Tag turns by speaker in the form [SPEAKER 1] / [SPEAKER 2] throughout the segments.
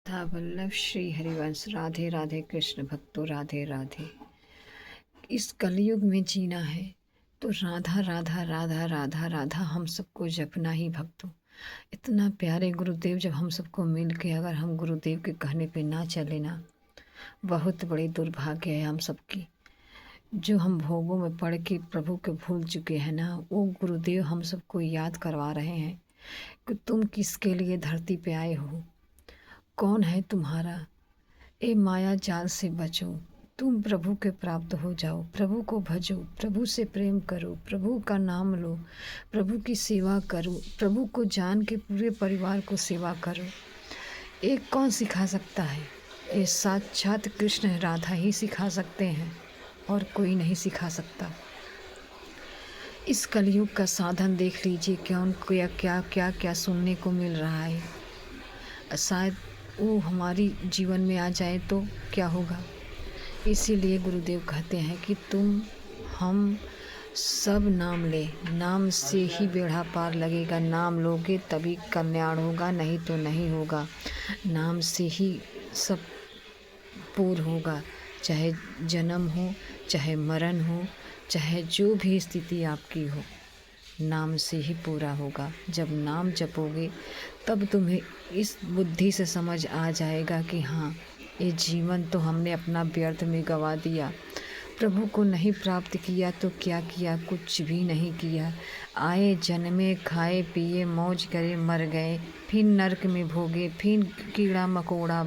[SPEAKER 1] था वल्लभ श्री हरिवंश। राधे राधे कृष्ण भक्तों, राधे राधे। इस कलयुग में जीना है तो राधा राधा राधा राधा राधा हम सबको जपना ही भक्तों। इतना प्यारे गुरुदेव जब हम सबको मिल के अगर हम गुरुदेव के कहने पे ना चले ना, बहुत बड़ी दुर्भाग्य है हम सबकी। जो हम भोगों में पड़ के प्रभु के भूल चुके हैं ना, वो गुरुदेव हम सबको याद करवा रहे हैं कि तुम किसके लिए धरती पे आए हो, कौन है तुम्हारा। ए माया जाल से बचो, तुम प्रभु के प्राप्त हो जाओ। प्रभु को भजो, प्रभु से प्रेम करो, प्रभु का नाम लो, प्रभु की सेवा करो, प्रभु को जान के पूरे परिवार को सेवा करो। एक कौन सिखा सकता है? ये साक्षात कृष्ण राधा ही सिखा सकते हैं और कोई नहीं सिखा सकता। इस कलयुग का साधन देख लीजिए, क्या क्या क्या क्या क्या सुनने को मिल रहा है। शायद वो हमारी जीवन में आ जाए तो क्या होगा। इसीलिए गुरुदेव कहते हैं कि हम सब नाम ले, नाम से ही बेड़ा पार लगेगा। नाम लोगे तभी कल्याण होगा, नहीं तो नहीं होगा। नाम से ही सब पूर्ण होगा, चाहे जन्म हो, चाहे मरण हो, चाहे जो भी स्थिति आपकी हो, नाम से ही पूरा होगा। जब नाम जपोगे तब तुम्हें इस बुद्धि से समझ आ जाएगा कि हाँ, ये जीवन तो हमने अपना व्यर्थ में गंवा दिया। प्रभु को नहीं प्राप्त किया तो क्या किया? कुछ भी नहीं किया। आए जन्मे, खाए पिए, मौज करे, मर गए, फिर नरक में भोगे, फिर कीड़ा मकोड़ा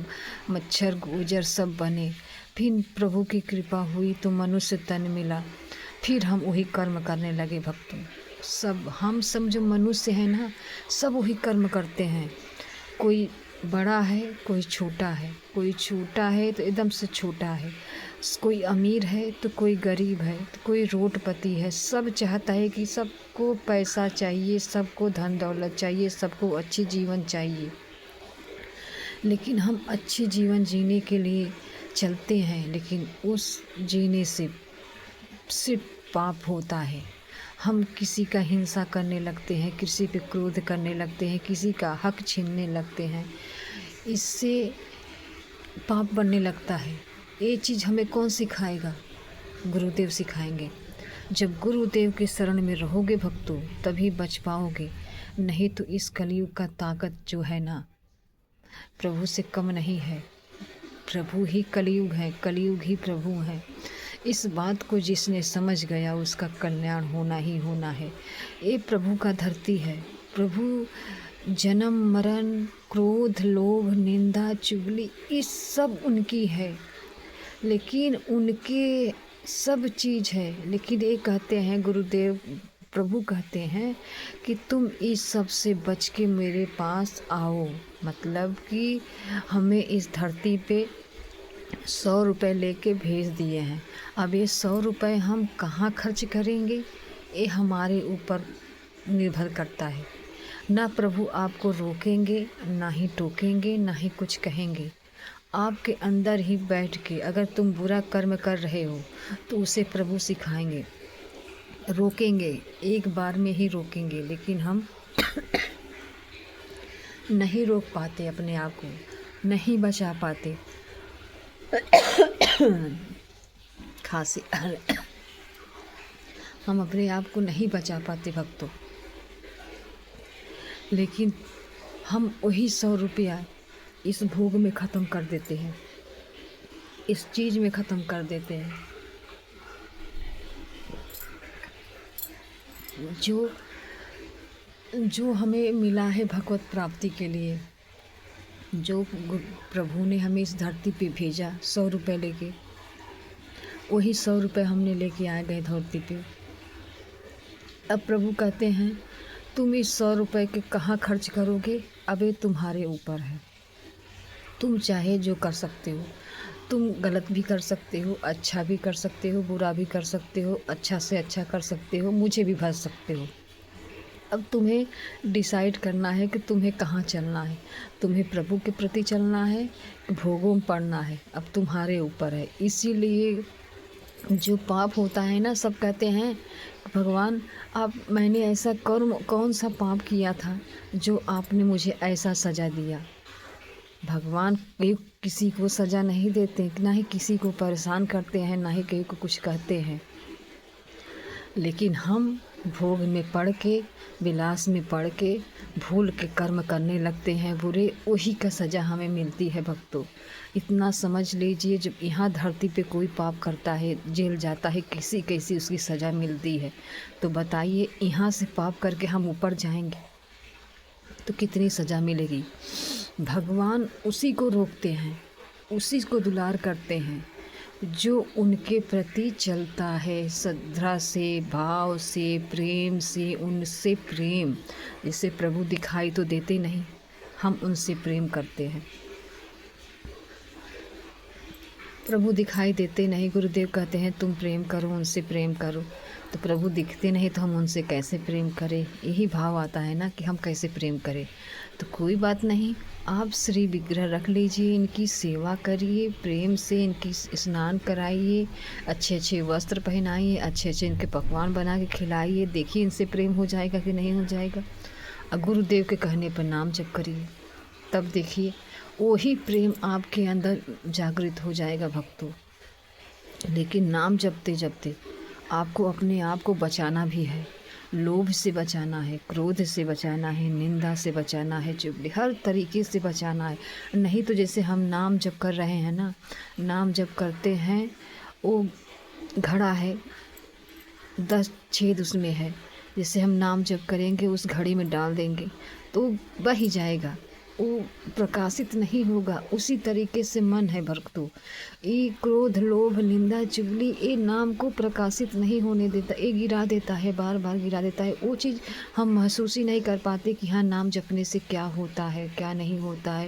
[SPEAKER 1] मच्छर गुजर सब बने, फिर प्रभु की कृपा हुई तो मनुष्य तन मिला, फिर हम वही कर्म करने लगे भक्तों। हम सब जो मनुष्य हैं ना, सब वही कर्म करते हैं। कोई बड़ा है, कोई छोटा है, कोई छोटा है तो एकदम से छोटा है, कोई अमीर है तो कोई गरीब है, तो कोई रोडपति है। सब चाहता है कि सबको पैसा चाहिए, सबको धन दौलत चाहिए, सबको अच्छी जीवन चाहिए। लेकिन हम अच्छी जीवन जीने के लिए चलते हैं, लेकिन उस जीने से सिर्फ पाप होता है। हम किसी का हिंसा करने लगते हैं, किसी पे क्रोध करने लगते हैं, किसी का हक छीनने लगते हैं, इससे पाप बनने लगता है। ये चीज़ हमें कौन सिखाएगा? गुरुदेव सिखाएंगे। जब गुरुदेव के शरण में रहोगे भक्तों, तभी बच पाओगे, नहीं तो इस कलयुग का ताकत जो है ना, प्रभु से कम नहीं है। प्रभु ही कलयुग है, कलयुग ही प्रभु है। इस बात को जिसने समझ गया उसका कल्याण होना ही होना है। ये प्रभु का धरती है। प्रभु जन्म मरण क्रोध लोभ निंदा चुगली ये सब उनकी है, लेकिन उनके सब चीज़ है। लेकिन ये कहते हैं गुरुदेव, प्रभु कहते हैं कि तुम इस सब से बच के मेरे पास आओ। मतलब कि हमें इस धरती पे 100 रुपये लेके भेज दिए हैं। अब ये 100 रुपये हम कहाँ खर्च करेंगे, ये हमारे ऊपर निर्भर करता है। ना प्रभु आपको रोकेंगे, ना ही टोकेंगे, ना ही कुछ कहेंगे। आपके अंदर ही बैठ के अगर तुम बुरा कर्म कर रहे हो तो उसे प्रभु सिखाएंगे, रोकेंगे, एक बार में ही रोकेंगे। लेकिन हम नहीं रोक पाते, अपने आप को नहीं बचा पाते। खांसी हम अपने आप को नहीं बचा पाते भक्तों। लेकिन हम वही 100 रुपया इस भोग में ख़त्म कर देते हैं, इस चीज़ में ख़त्म कर देते हैं। जो हमें मिला है भगवत प्राप्ति के लिए, जो प्रभु ने हमें इस धरती पे भेजा 100 रुपये लेके, वही 100 रुपये हमने लेके आ गए धरती पे। अब प्रभु कहते हैं तुम इस 100 रुपये के कहाँ खर्च करोगे, अब ये तुम्हारे ऊपर है। तुम चाहे जो कर सकते हो, तुम गलत भी कर सकते हो, अच्छा भी कर सकते हो, बुरा भी कर सकते हो, अच्छा से अच्छा कर सकते हो, मुझे भी भज सकते हो। अब तुम्हें डिसाइड करना है कि तुम्हें कहाँ चलना है। तुम्हें प्रभु के प्रति चलना है, भोगों में पड़ना है, अब तुम्हारे ऊपर है। इसीलिए जो पाप होता है ना, सब कहते हैं भगवान आप, मैंने ऐसा कौन सा पाप किया था जो आपने मुझे ऐसा सज़ा दिया। भगवान किसी को सज़ा नहीं देते, ना ही किसी को परेशान करते हैं, ना ही किसी को कुछ कहते हैं। लेकिन हम भोग में पड़ के, विलास में पड़ के, भूल के कर्म करने लगते हैं बुरे, वही का सज़ा हमें मिलती है भक्तों। इतना समझ लीजिए, जब यहाँ धरती पे कोई पाप करता है, जेल जाता है, कैसी कैसी उसकी सज़ा मिलती है। तो बताइए, यहाँ से पाप करके हम ऊपर जाएंगे तो कितनी सज़ा मिलेगी। भगवान उसी को रोकते हैं, उसी को दुलार करते हैं जो उनके प्रति चलता है श्रद्धा से, भाव से, प्रेम से, उनसे प्रेम। जैसे प्रभु दिखाई तो देते नहीं, हम उनसे प्रेम करते हैं। प्रभु दिखाई देते नहीं, गुरुदेव कहते हैं तुम प्रेम करो, उनसे प्रेम करो। तो प्रभु दिखते नहीं तो हम उनसे कैसे प्रेम करें। यही भाव आता है ना कि हम कैसे प्रेम करें। तो कोई बात नहीं, आप श्री विग्रह रख लीजिए, इनकी सेवा करिए, प्रेम से इनकी स्नान कराइए, अच्छे अच्छे वस्त्र पहनाइए, अच्छे अच्छे इनके पकवान बना के खिलाइए। देखिए इनसे प्रेम हो जाएगा कि नहीं हो जाएगा। और गुरुदेव के कहने पर नाम जप करिए, तब देखिए वही प्रेम आपके अंदर जागृत हो जाएगा भक्तों। लेकिन नाम जपते जपते आपको अपने आप को बचाना भी है। लोभ से बचाना है, क्रोध से बचाना है, निंदा से बचाना है, चुगली, हर तरीके से बचाना है। नहीं तो जैसे हम नाम जप कर रहे हैं ना, नाम जप करते हैं, वो घड़ा है, 10 छेद उसमें है। जैसे हम नाम जप करेंगे, उस घड़ी में डाल देंगे तो बह ही जाएगा, वो प्रकाशित नहीं होगा। उसी तरीके से मन है भक्तों, ये क्रोध, लोभ, निंदा, चुगली, ये नाम को प्रकाशित नहीं होने देता, ये गिरा देता है, बार बार गिरा देता है। वो चीज़ हम महसूस ही नहीं कर पाते कि हाँ नाम जपने से क्या होता है, क्या नहीं होता है।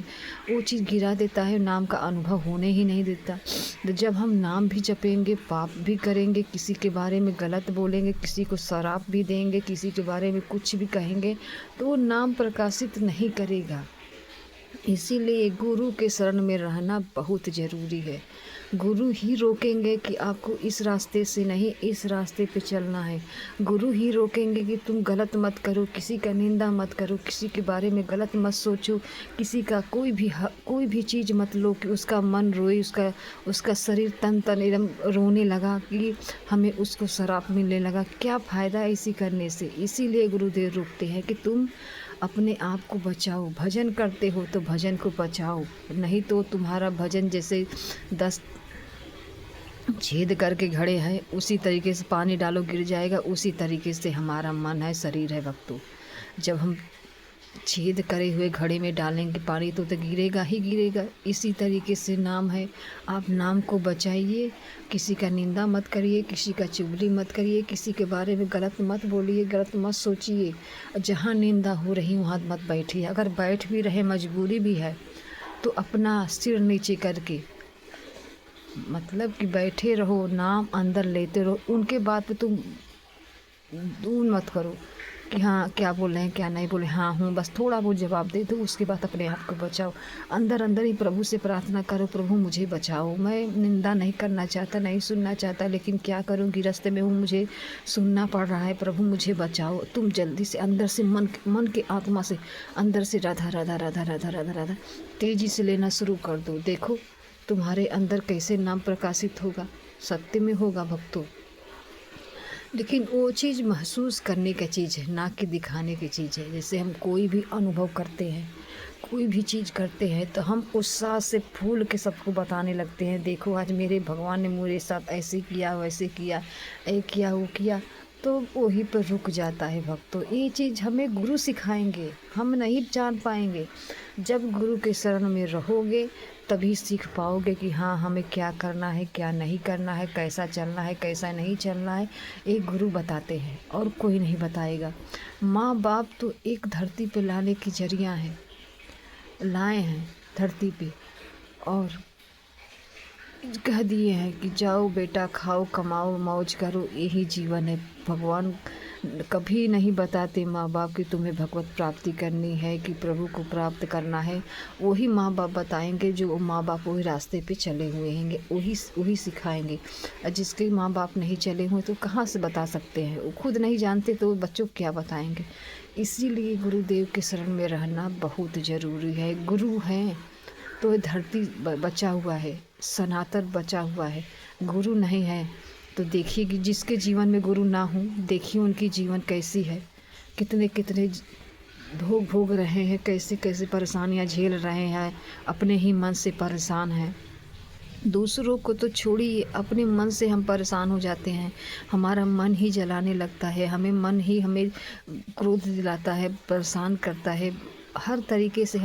[SPEAKER 1] वो चीज़ गिरा देता है, नाम का अनुभव होने ही नहीं देता। तो जब हम नाम भी जपेंगे, पाप भी करेंगे, किसी के बारे में गलत बोलेंगे, किसी को शराब भी देंगे, किसी के बारे में कुछ भी कहेंगे, तो वो नाम प्रकाशित नहीं करेगा। इसीलिए गुरु के शरण में रहना बहुत ज़रूरी है। गुरु ही रोकेंगे कि आपको इस रास्ते से नहीं, इस रास्ते पे चलना है। गुरु ही रोकेंगे कि तुम गलत मत करो, किसी का निंदा मत करो, किसी के बारे में गलत मत सोचो, किसी का कोई भी चीज़ मत लो कि उसका मन रोए, उसका शरीर तन एकदम रोने लगा कि हमें उसको शराब मिलने लगा। क्या फ़ायदा है इसी करने से। इसीलिए गुरुदेव रोकते हैं कि तुम अपने आप को बचाओ। भजन करते हो तो भजन को बचाओ, नहीं तो तुम्हारा भजन जैसे 10 छेद करके घड़े हैं, उसी तरीके से पानी डालो गिर जाएगा। उसी तरीके से हमारा मन है, शरीर है भक्तों। जब हम छेद करे हुए घड़े में डालेंगे पानी तो गिरेगा ही गिरेगा। इसी तरीके से नाम है, आप नाम को बचाइए, किसी का निंदा मत करिए, किसी का चुगली मत करिए, किसी के बारे में गलत मत बोलिए, गलत मत सोचिए। जहाँ निंदा हो रही वहाँ मत बैठिए। अगर बैठ भी रहे, मजबूरी भी है, तो अपना सिर नीचे करके, मतलब कि बैठे रहो, नाम अंदर लेते रहो। उनके बात पे तुम दूर मत करो कि हाँ क्या बोल रहे हैं, क्या नहीं बोले, हाँ हूँ, बस थोड़ा बहुत जवाब दे दो। उसके बाद अपने आप को बचाओ। अंदर अंदर ही प्रभु से प्रार्थना करो, प्रभु मुझे बचाओ। मैं निंदा नहीं करना चाहता, नहीं सुनना चाहता, लेकिन क्या करूँ, गिरस्ते में हूँ, मुझे सुनना पड़ रहा है। प्रभु मुझे बचाओ। तुम जल्दी से अंदर से मन के आत्मा से अंदर से राधा राधा राधा राधा राधा राधा तेजी से लेना शुरू कर दो। देखो तुम्हारे अंदर कैसे नाम प्रकाशित होगा, सत्य में होगा भक्तों। लेकिन वो चीज़ महसूस करने की चीज़ है, ना कि दिखाने की चीज़ है। जैसे हम कोई भी अनुभव करते हैं, कोई भी चीज़ करते हैं, तो हम उत्साह से फूल के सबको बताने लगते हैं, देखो आज मेरे भगवान ने मेरे साथ ऐसे किया, वैसे किया, ये किया, वो किया। तो वहीं पर रुक जाता है भक्तों। ये चीज़ हमें गुरु सिखाएंगे, हम नहीं जान पाएंगे। जब गुरु के शरण में रहोगे तभी सीख पाओगे कि हाँ हमें क्या करना है, क्या नहीं करना है, कैसा चलना है, कैसा नहीं चलना है। एक गुरु बताते हैं और कोई नहीं बताएगा। माँ बाप तो एक धरती पे लाने की जरिया है, लाए हैं धरती पे और कह दिए हैं कि जाओ बेटा, खाओ, कमाओ, मौज करो, यही जीवन है। भगवान कभी नहीं बताते माँ बाप कि तुम्हें भगवत प्राप्ति करनी है, कि प्रभु को प्राप्त करना है। वही माँ बाप बताएंगे जो माँ बाप वही रास्ते पे चले हुए हैं, वही सिखाएंगे। और जिसके माँ बाप नहीं चले हुए तो कहाँ से बता सकते हैं, वो खुद नहीं जानते तो बच्चों को क्या बताएंगे। इसीलिए गुरुदेव के शरण में रहना बहुत ज़रूरी है। गुरु हैं, तो धरती बचा हुआ है, सनातन बचा हुआ है। गुरु नहीं है तो देखिए कि जिसके जीवन में गुरु ना हो, देखिए उनकी जीवन कैसी है, कितने कितने भोग भोग रहे हैं, कैसे कैसे परेशानियां झेल रहे हैं, अपने ही मन से परेशान हैं। दूसरों को तो छोड़िए, अपने मन से हम परेशान हो जाते हैं। हमारा मन ही जलाने लगता है, मन ही हमें क्रोध दिलाता है, परेशान करता है, हर तरीके से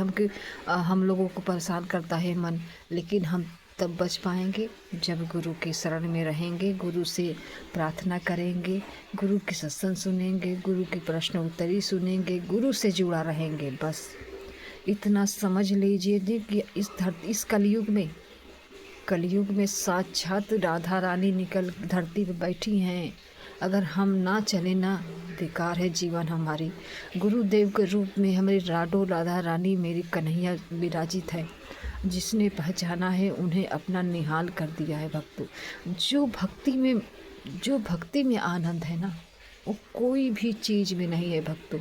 [SPEAKER 1] हम लोगों को परेशान करता है मन। लेकिन हम तब बच पाएंगे जब गुरु के शरण में रहेंगे, गुरु से प्रार्थना करेंगे, गुरु के सत्संग सुनेंगे, गुरु की प्रश्न उत्तरी सुनेंगे, गुरु से जुड़ा रहेंगे। बस इतना समझ लीजिए कि इस कलयुग में साक्षात राधा रानी निकल धरती पर बैठी हैं। अगर हम ना चले ना, बेकार है जीवन हमारी। गुरुदेव के रूप में हमारी राधा रानी मेरी कन्हैया विराजित है। जिसने पहचाना है उन्हें अपना निहाल कर दिया है भक्तों। जो भक्ति में आनंद है ना, वो कोई भी चीज़ में नहीं है भक्तों,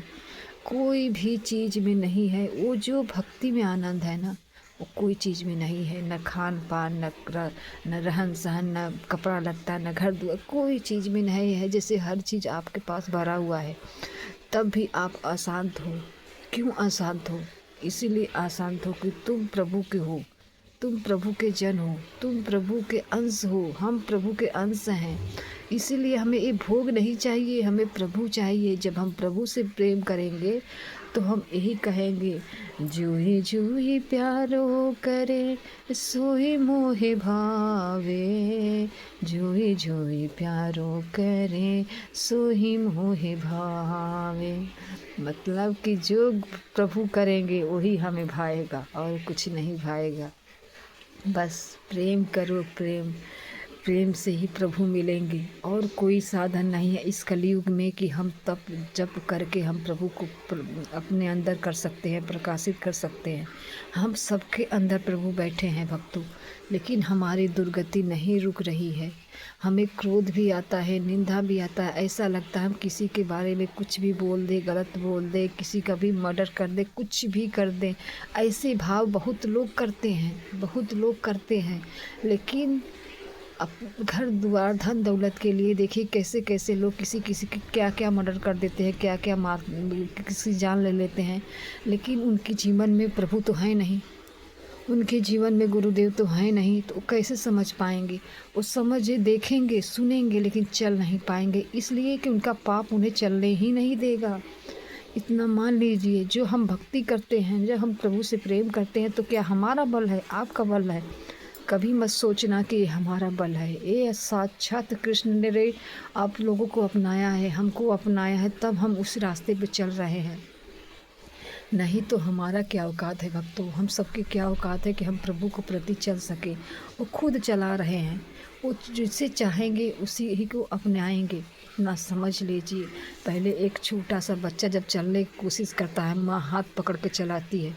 [SPEAKER 1] कोई भी चीज़ में नहीं है। वो जो भक्ति में आनंद है ना, वो कोई चीज़ में नहीं है। न खान पान, न रहन सहन, न कपड़ा लत्ता, न घर दुआर, कोई चीज़ में नहीं है। जैसे हर चीज़ आपके पास भरा हुआ है, तब भी आप अशांत हो। क्यों अशांत हो? इसीलिए अशांत हो कि तुम प्रभु के हो, तुम प्रभु के जन हो, तुम प्रभु के अंश हो। हम प्रभु के अंश हैं, इसीलिए हमें ये भोग नहीं चाहिए, हमें प्रभु चाहिए। जब हम प्रभु से प्रेम करेंगे तो हम यही कहेंगे, जूही जूही प्यारो करे सोई मोहे भावे, जूही जूही प्यारो करे सोई मोहे भावे। मतलब कि जो प्रभु करेंगे वही हमें भाएगा और कुछ नहीं भाएगा। बस प्रेम करो, प्रेम से ही प्रभु मिलेंगे। और कोई साधन नहीं है इस कलयुग में कि हम तप जप करके हम प्रभु को अपने अंदर कर सकते हैं, प्रकाशित कर सकते हैं। हम सबके अंदर प्रभु बैठे हैं भक्तों, लेकिन हमारी दुर्गति नहीं रुक रही है। हमें क्रोध भी आता है, निंदा भी आता है। ऐसा लगता है हम किसी के बारे में कुछ भी बोल दे, गलत बोल दे, किसी का भी मर्डर कर दे, कुछ भी कर दे। ऐसे भाव बहुत लोग करते हैं। लेकिन अब घर द्वार धन दौलत के लिए देखिए कैसे कैसे लोग किसी की क्या क्या मर्डर कर देते हैं, क्या क्या किसी जान ले लेते हैं। लेकिन उनके जीवन में प्रभु तो है नहीं, उनके जीवन में गुरुदेव तो है नहीं, तो कैसे समझ पाएंगे? वो समझे देखेंगे सुनेंगे लेकिन चल नहीं पाएंगे, इसलिए कि उनका पाप उन्हें चलने ही नहीं देगा। इतना मान लीजिए, जो हम भक्ति करते हैं, जब हम प्रभु से प्रेम करते हैं, तो क्या हमारा बल है, आपका बल है? कभी मत सोचना कि ये हमारा बल है। ये साक्षात कृष्ण ने आप लोगों को अपनाया है, हमको अपनाया है, तब हम उस रास्ते पे चल रहे हैं। नहीं तो हमारा क्या औकात है भक्तों, हम सबकी क्या औकात है कि हम प्रभु को प्रति चल सके। वो खुद चला रहे हैं, वो जिसे चाहेंगे उसी ही को अपनाएंगे। ना समझ लीजिए, पहले एक छोटा सा बच्चा जब चलने की कोशिश करता है, माँ हाथ पकड़ के चलाती है।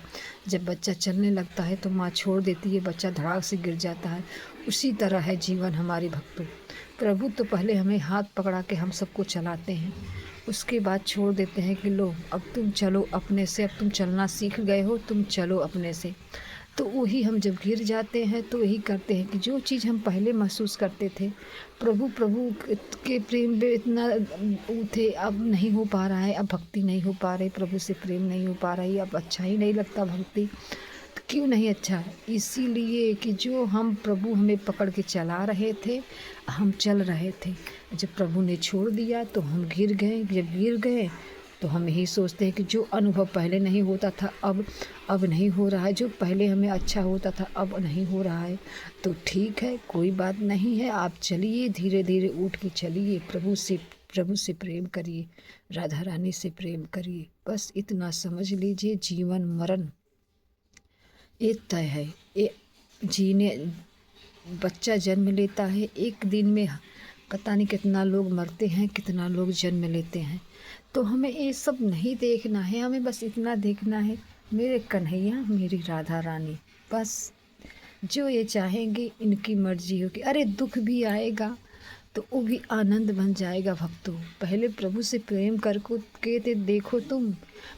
[SPEAKER 1] जब बच्चा चलने लगता है तो माँ छोड़ देती है, बच्चा धड़ाक से गिर जाता है। उसी तरह है जीवन हमारी भक्तों। प्रभु तो पहले हमें हाथ पकड़ा के हम सबको चलाते हैं, उसके बाद छोड़ देते हैं कि लो अब तुम चलो अपने से, अब तुम चलना सीख गए हो, तुम चलो अपने से। तो वही हम जब गिर जाते हैं तो यही करते हैं कि जो चीज़ हम पहले महसूस करते थे, प्रभु के प्रेम में इतना थे, अब नहीं हो पा रहा है, अब भक्ति नहीं हो पा रही, प्रभु से प्रेम नहीं हो पा रही, अब अच्छा ही नहीं लगता भक्ति। तो क्यों नहीं अच्छा है? इसीलिए कि जो हम प्रभु हमें पकड़ के चला रहे थे, हम चल रहे थे, जब प्रभु ने छोड़ दिया तो हम गिर गए। जब गिर गए तो हम यही सोचते हैं कि जो अनुभव पहले नहीं होता था अब नहीं हो रहा है, जो पहले हमें अच्छा होता था अब नहीं हो रहा है। तो ठीक है, कोई बात नहीं है, आप चलिए, धीरे धीरे उठ के चलिए, प्रभु से प्रेम करिए, राधा रानी से प्रेम करिए। बस इतना समझ लीजिए, जीवन मरण एक तय है। बच्चा जन्म लेता है, एक दिन में पता नहीं कितना लोग मरते हैं, कितना लोग जन्म लेते हैं। तो हमें ये सब नहीं देखना है, हमें बस इतना देखना है, मेरे कन्हैया मेरी राधा रानी, बस जो ये चाहेंगे इनकी मर्जी होगी। अरे दुख भी आएगा, तो वो भी आनंद बन जाएगा भक्तों। पहले प्रभु से प्रेम कर को के ते देखो तुम,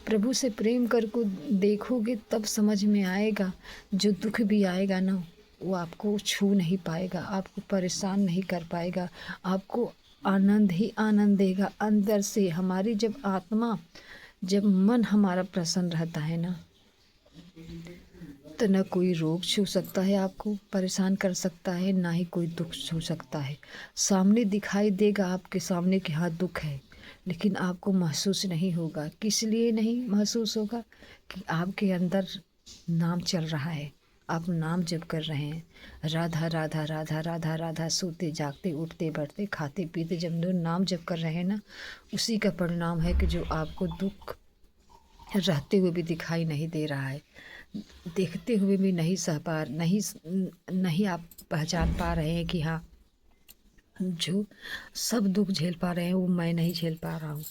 [SPEAKER 1] प्रभु से प्रेम कर को देखोगे तब समझ में आएगा। जो दुख भी आएगा ना वो आपको छू नहीं पाएगा, आपको परेशान नहीं कर पाएगा, आपको आनंद ही आनंद देगा अंदर से। हमारी जब आत्मा, जब मन हमारा प्रसन्न रहता है ना, तो न कोई रोग छू सकता है, आपको परेशान कर सकता है, ना ही कोई दुख छू सकता है। सामने दिखाई देगा आपके सामने कि हाँ दुख है, लेकिन आपको महसूस नहीं होगा। किस लिए नहीं महसूस होगा? कि आपके अंदर नाम चल रहा है, आप नाम जप कर रहे हैं। राधा राधा राधा राधा राधा, सोते जागते उठते बैठते खाते पीते जब जो नाम जप कर रहे हैं ना, उसी का परिणाम है कि जो आपको दुख रहते हुए भी दिखाई नहीं दे रहा है, देखते हुए भी नहीं सह पा नहीं आप पहचान पा रहे हैं कि हाँ जो सब दुख झेल पा रहे हैं वो मैं नहीं झेल पा रहा हूँ।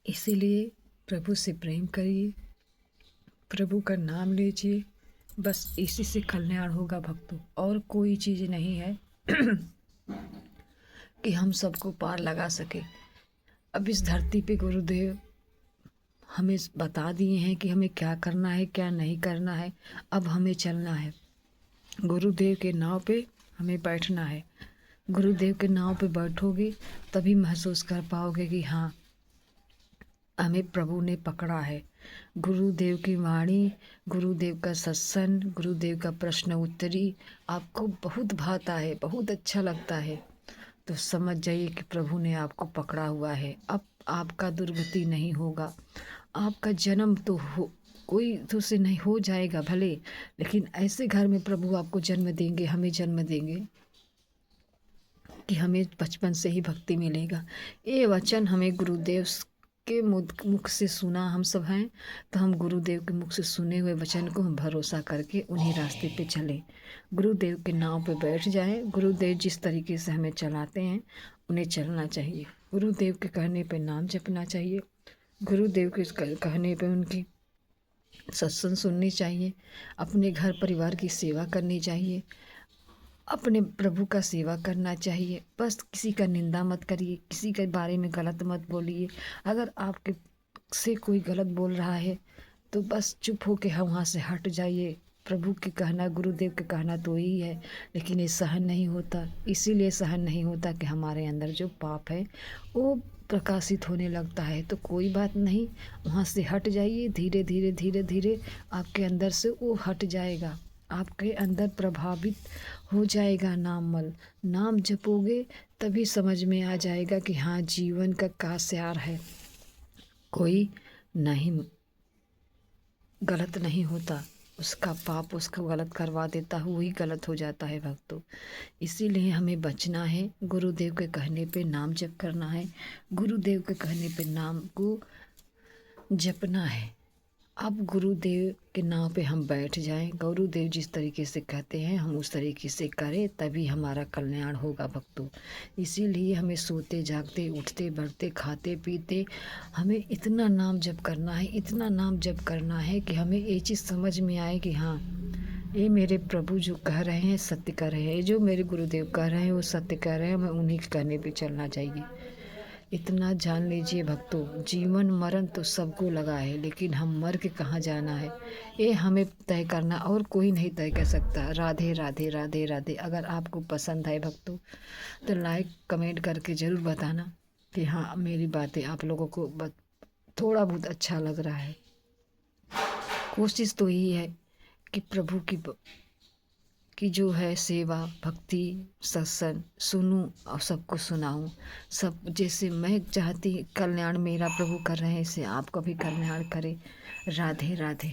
[SPEAKER 1] इसीलिए प्रभु से प्रेम करिए, प्रभु का नाम लीजिए, बस इसी से कल्याण होगा भक्तों। और कोई चीज़ नहीं है कि हम सबको पार लगा सके। अब इस धरती पे गुरुदेव हमें बता दिए हैं कि हमें क्या करना है क्या नहीं करना है। अब हमें चलना है, गुरुदेव के नाव पे हमें बैठना है। गुरुदेव के नाव पे बैठोगे तभी महसूस कर पाओगे कि हाँ हमें प्रभु ने पकड़ा है। गुरुदेव की वाणी, गुरुदेव का सत्संग, गुरुदेव का प्रश्न उत्तरी आपको बहुत भाता है, बहुत अच्छा लगता है, तो समझ जाइए कि प्रभु ने आपको पकड़ा हुआ है। अब आपका दुर्गति नहीं होगा। आपका जन्म तो हो, कोई तो से नहीं हो जाएगा भले, लेकिन ऐसे घर में प्रभु आपको जन्म देंगे, हमें जन्म देंगे कि हमें बचपन से ही भक्ति मिलेगा। ये वचन हमें गुरुदेव के मुख से सुना हम सब हैं, तो हम गुरुदेव के मुख से सुने हुए वचन को हम भरोसा करके उन्हीं रास्ते पे चलें। गुरुदेव के नाव पे बैठ जाएं। गुरुदेव जिस तरीके से हमें चलाते हैं उन्हें चलना चाहिए। गुरुदेव के कहने पे नाम जपना चाहिए, गुरुदेव के कहने पे उनकी सत्संग सुननी चाहिए, अपने घर परिवार की सेवा करनी चाहिए, अपने प्रभु का सेवा करना चाहिए। बस किसी का निंदा मत करिए, किसी के बारे में गलत मत बोलिए। अगर आपके से कोई गलत बोल रहा है तो बस चुप हो के वहाँ से हट जाइए। प्रभु के कहना, गुरुदेव के कहना तो यही है, लेकिन ये सहन नहीं होता। इसीलिए सहन नहीं होता कि हमारे अंदर जो पाप है वो प्रकाशित होने लगता है। तो कोई बात नहीं, वहाँ से हट जाइए। धीरे धीरे धीरे धीरे आपके अंदर से वो हट जाएगा, आपके अंदर प्रभावित हो जाएगा नाममल। नाम जपोगे तभी समझ में आ जाएगा कि हाँ जीवन का क्या सार है। कोई नहीं गलत नहीं होता, उसका पाप उसका गलत करवा देता है, वही गलत हो जाता है भक्तों। इसीलिए हमें बचना है, गुरुदेव के कहने पे नाम जप करना है, गुरुदेव के कहने पे नाम को जपना है। अब गुरुदेव के नाव पे हम बैठ जाएं, गुरुदेव जिस तरीके से कहते हैं हम उस तरीके से करें, तभी हमारा कल्याण होगा भक्तों। इसीलिए हमें सोते जागते उठते बैठते खाते पीते हमें इतना नाम जप करना है, इतना नाम जप करना है कि हमें ये चीज़ समझ में आए कि हाँ ये मेरे प्रभु जो कह रहे हैं सत्य कह रहे हैं, जो मेरे गुरुदेव कह रहे हैं वो सत्य कह रहे हैं, हमें उन्हीं के कहने पे चलना चाहिए। इतना जान लीजिए भक्तों, जीवन मरण तो सबको लगा है, लेकिन हम मर के कहाँ जाना है ये हमें तय करना, और कोई नहीं तय कर सकता। राधे राधे राधे राधे। अगर आपको पसंद है भक्तों तो लाइक कमेंट करके ज़रूर बताना कि हाँ मेरी बातें आप लोगों को थोड़ा बहुत अच्छा लग रहा है। कोशिश तो यही है कि प्रभु की जो है सेवा भक्ति सत्संग सुनूं और सबको सुनाऊं। सब जैसे मैं चाहती कल्याण मेरा प्रभु कर रहे हैं, ऐसे आपका भी कल्याण करे। राधे राधे।